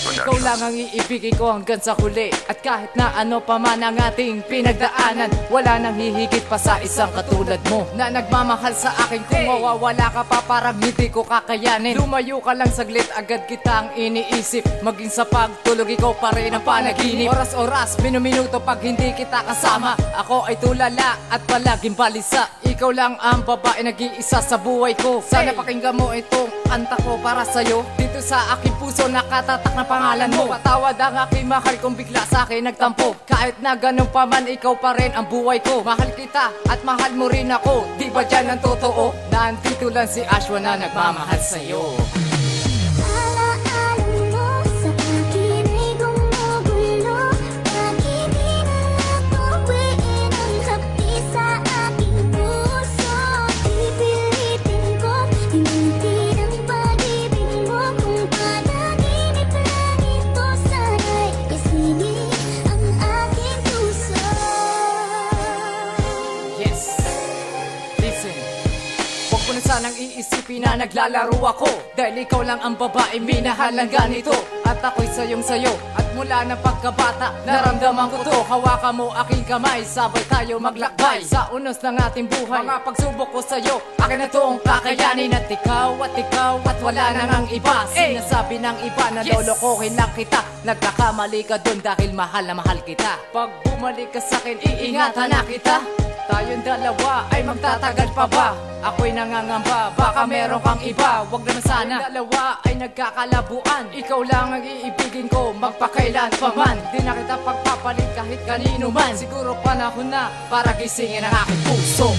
Ikaw lang ang iibigin ko hanggang sa huli. At kahit na ano pa man ang ating pinagdaanan, wala nang hihigit pa sa isang katulad mo na nagmamahal sa akin. Kung mawawala ka pa parang hindi ko kakayanin. Lumayo ka lang saglit, agad kitang iniisip. Maging sa pagtulog, ikaw pa rin ang panaginip. Oras-oras, minuminuto pag hindi kita kasama. Ako ay tulala at palaging balisa. Ikaw lang ang babae nag-iisa sa buhay ko. Sana pakinggan mo itong kanta ko para sa'yo. Dito sa aking puso nakatatak na pangalan mo. Patawad ang aking mahal kung bigla sa akin nagtampo. Kahit na ganun pa man, ikaw pa rin ang buhay ko. Mahal kita at mahal mo rin ako. Di ba dyan ang totoo? Nandito lang si Ashwa na nagmamahal sa'yo. Huwag mo na sanang iisipin na naglalaro ako, dahil ikaw lang ang babae minahal ng ganito. At ako'y sayong-sayo, at mula ng pagkabata naramdaman ko to. Hawakan mo aking kamay, sabay tayo maglakbay sa unos ng ating buhay. Mga pagsubok ko sa'yo, akin na toong kakayanin. At ikaw, at wala nang ang iba. Sinasabi ng iba na lolokohin lang kita. Nagkakamali ka dun dahil mahal na mahal kita. Pag bumalik ka sa'kin, iingatan na kita. Tayong dalawa ay magtatagal pa ba? Ako'y nangangamba, baka meron kang iba. Wag naman sana, dalawa ay nagkakalabuan. Ikaw lang ang iibigin ko, magpakailan pa man. Di na kita pagpapalit kahit kanino man. Siguro panahon na para gisingin ang aking puso.